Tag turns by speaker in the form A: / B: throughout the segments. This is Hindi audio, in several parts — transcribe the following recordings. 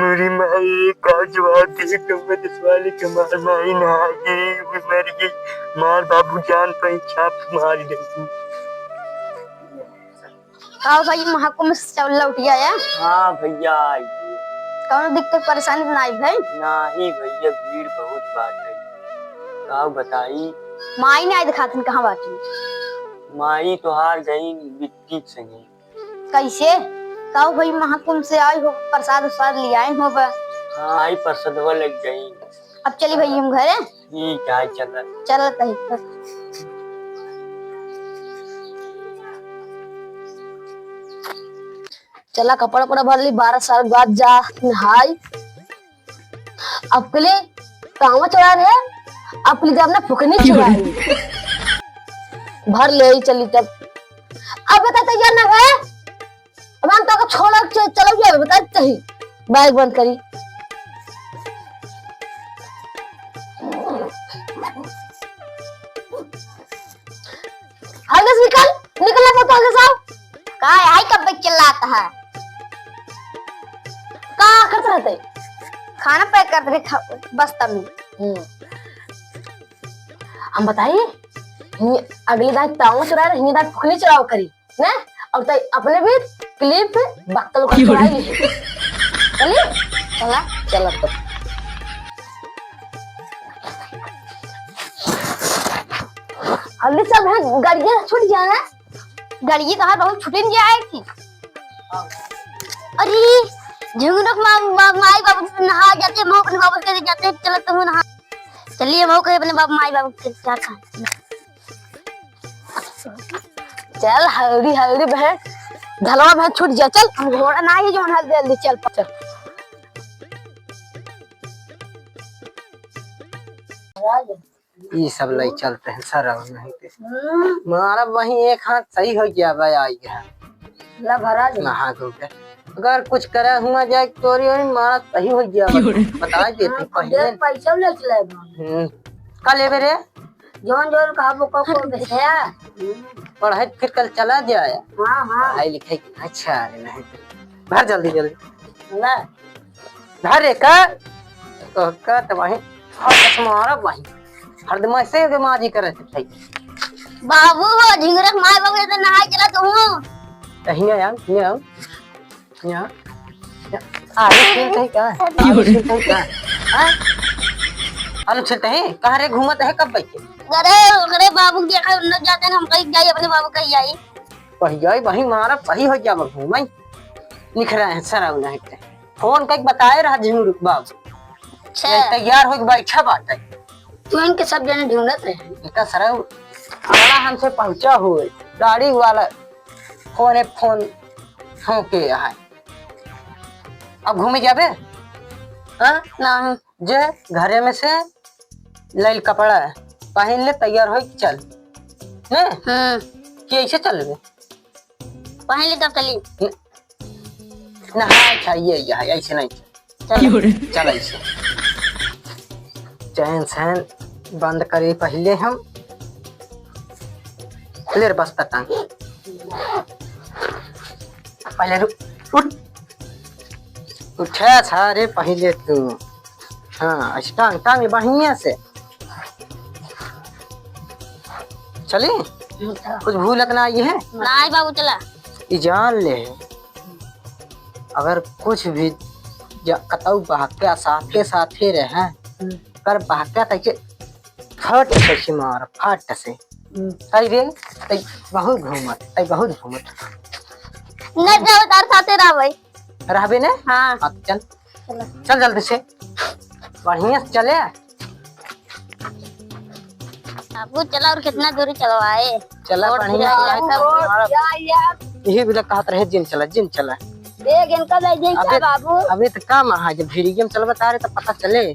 A: मेरी माई काज वादी कमर वाली कमर माई नहागी मर गई मार बाबू जान पर छाप मार गई।
B: आओ भाई महाकुंभ से लौट आया।
A: हाँ भैया
B: कौन दिक्कत परेशानी बनाई भाई?
A: नहीं भैया भीड़ बहुत बात है का बताई।
B: माई ने आई दिखाती कहाँ बाटी?
A: माई तो हार गई बिट्टी संगे।
B: कैसे? कहो भाई महाकुंभ से आई हो प्रसाद उसाद ले आए हो बा।
A: हाँ आई प्रसादवा लग गई।
B: अब चली भाई हम घरे।
A: ठीक है चल
B: चल तही चला कपड़ा उपड़ा भर ली 12 साल बाद जा नहाई। अब के लिए कांवा चढ़ा रहे अब के लिए अपना फुकनी चढ़ाई भर ले चली तब। अब बता तैयार ना है अब हम तो छोड़ा चलो जाए बता सही बाइक बंद करी। आगे निकल निकलना पड़ता है साहब का आई कब चिल्लाता है का करते रहते खाना पैक करते रहे बस्ता में। हम बताइए अगली दाई ताऊ चुरा रही दाई फुकनी चुराव करी ना और ताई अपने भी क्लिप बक्कल को चुराई चलिए चला चला तो अगले सब है गाड़ियां छूट जाना गाड़ी कहाँ बहुत छुटे नहीं जाएगी। अरे झुंगनक माई बाबू नहा जाते मऊ अपने बाबू के जाते चलो तुम नहा चलिए मऊ के अपने बाबू माई बाबू के क्या खा चल हल्दी हल्दी बहन ढलवा बहन छूट जा चल घोड़ा ना ही जो हल्दी हल्दी चल चल
A: ये सब लाई चलते हैं सर नहीं मारा वही एक हाथ सही हो गया भाई आई है
B: ला भरा
A: नहा धो के अगर कुछ करे हुआ जाए चोरी और मारा सही हो गया बता देते पहले
B: पैसा ले चले
A: कल ले रे
B: जोन जोन कहा को बेचया
A: पढ़ाई फिर कल चला जाए।
B: हां हां
A: पढ़ाई लिखाई अच्छा है नहीं भर जल्दी जल्दी
B: ना
A: भर का तो वही मारा वही हरदम से के माजी करे थे
B: बाबू हो झिंगरक माय बाबू तो नहाई चला तू
A: कहीं यार यहाँ आलू छिलते है क्या आलू छिलते है क्या आलू छिलते है कहाँ रे घूमत है कब बैठे
B: अरे बाबू देखा न जाते हम कहीं जाए अपने बाबू कहीं जाए
A: वही जाए वही मारा वही हो गया घूम लिख रहे हैं सर नहीं फोन कहीं बताए रहा झिंगुर बाबू तैयार हो बैठा बात है
B: तू इनके सब जने ढूंढत रहे
A: इनका सर अगला हमसे पहुंचा हुए गाड़ी वाला फोन हो के है अब घूमे जाबे हाँ
B: नहीं
A: जे घरे में से लैल कपड़ा पहन ले तैयार हो चल ने कि ऐसे चल गए
B: पहन ले तब चली
A: नहाए चाहिए यह ऐसे नहीं चल ऐसे चैन सैन बंद करे पहले हम ले बस टांग पहले उठ उठा था रे पहले तू हाँ टांग टांग बढ़िया से चली कुछ भूलत ना ये है
B: नहीं बाबू चला
A: जान ले अगर कुछ भी कतौ बहका साथे साथे रहे कर बहका तक फट से मार फट से आई रे तई बहुत घूमत
B: न जाओ तार साथे रह भाई
A: रहबे ने
B: हां
A: चल चल जल्दी से बढ़िया से चले
B: बाबू चला और कितना दूरी चलवाए
A: चला बढ़िया यही बिला कहत रहे जिन चला
B: देख इनका ले जाए बाबू
A: अबे तो काम है जब वीडियो में चल बता रहे तो पता चले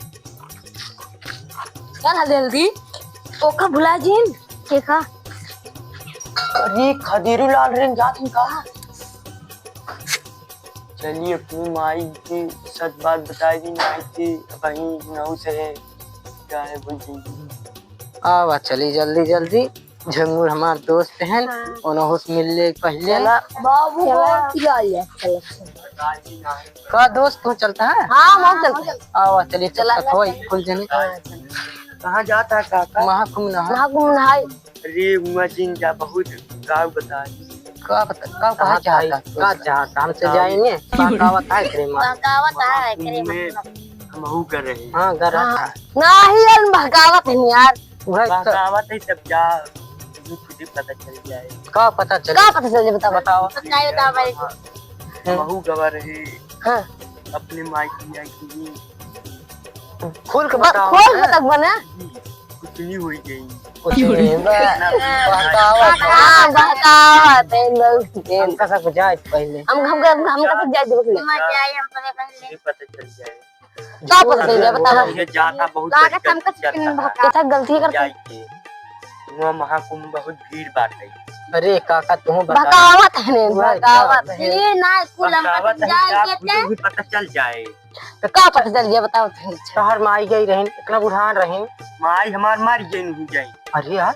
B: चल जल्दी ओका भुला जिन देखा
A: अरे खदीरू लाल रे जात का चलिए अपनी माई की सच बात बताई दी माई की कहीं नौ से है क्या है बोलती आवा चली जल्दी जल्दी झंगूर हमार दोस्त हैं उन्हों से मिलने पहले
B: बाबू को खिला लिया
A: का दोस्त तू चलता है
B: हाँ हम चलते
A: आओ चलिए चला थोड़ी फुल जने
C: कहाँ जाता है काका?
A: महाकुंभ नहा
B: महाकुंभ नहाय
C: अरे उमा जिन जा बहुत गाँव बता
A: का बता का कहा चाहता का चाहता हमसे जाएंगे का बताए करे मां
B: बहकावत है
C: में हम हु कर रहे हैं।
A: हां घर रहा
B: नहीं यार बहकावत है यार
C: बहकावत है तब जा तुझे पता चल जाए।
A: का पता चले
B: का पता चले बताओ
A: बताओ
B: नहीं बता भाई
C: हम हु गवा रहे
B: हां
C: अपने मायके की
A: खोल के बताओ
B: खोल तक बना
C: कुछ नहीं हुई गई।
A: कुछ नहीं बहकावत
B: हां बहकावत है लोग
A: हम का सब जाए पहले
B: हम का सब जाए देख ले
C: ये पता चल जाए।
B: का पता चल जाए बताओ
C: ये जाता बहुत
B: लागत हमका कैसा गलती कर
C: जाए वहाँ महाकुंभ बहुत भीड़ बात है।
A: अरे काका तू बता
B: बहकावत है ने बहकावत है
D: ये ना कुल हम
C: बहकावत है
D: जाए
C: क्या भी पता चल जाए।
B: तो का पता चल जाए बताओ
A: शहर में आई गई रहन इतना बुढ़ान रहन
C: माई हमार मार गई नहीं जाए।
A: अरे यार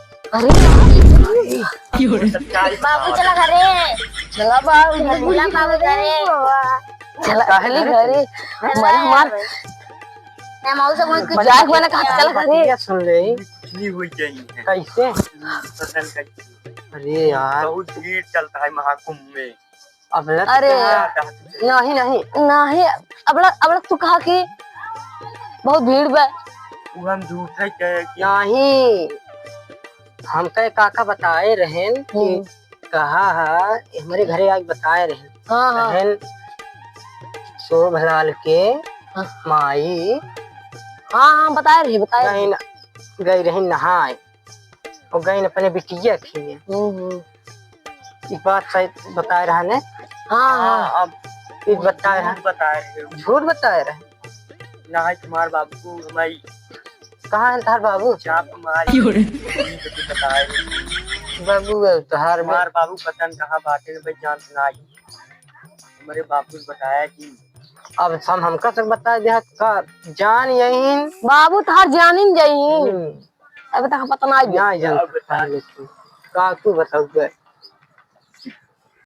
B: अरे
D: बाबू चला घरे
B: चला बाबू
D: बोला बाबू घरे
B: चला कहली घरे मन हमार
D: मैं मौसा से बोल के
B: जाग मैंने कहा चल घरे
A: ये सुन ले
C: कुछ नहीं हुई गई है।
A: कैसे
C: पसंद कैसे
A: अरे यार
C: बहुत भीड़ चलता है महाकुंभ में।
A: अब लग
B: अरे
A: नहीं नहीं
B: नहीं अब तू कहा कि बहुत भीड़ बा
C: वो हम झूठ है कि
A: नहीं हम कहे काका बताए रहन कि कहा है हमारे घरे आज बताए रहन
B: हाँ हाँ
A: रहन शोभलाल के माई
B: हाँ हाँ बताए रही बताए
A: गई रहन नहाए और गई अपने बिटिया खिए इस बात सही बताए रहा ने
B: हाँ हाँ
C: अब
A: इस बताए रहा
C: बताए रहे
A: झूठ बताए रहे
C: ना है तुम्हारे बाबू को हमारी
A: कहाँ है तार बाबू
C: चाप हमारी बताए
A: बाबू तार
C: हमारे बाबू पतन कहाँ बाटे भाई जान सुनाई हमारे बाबू ने बताया कि
A: अब हमका सब बता दिया का जान यही
B: बाबू तार जानिन जाई अब तक पता ना
A: ना जान का तू बताओ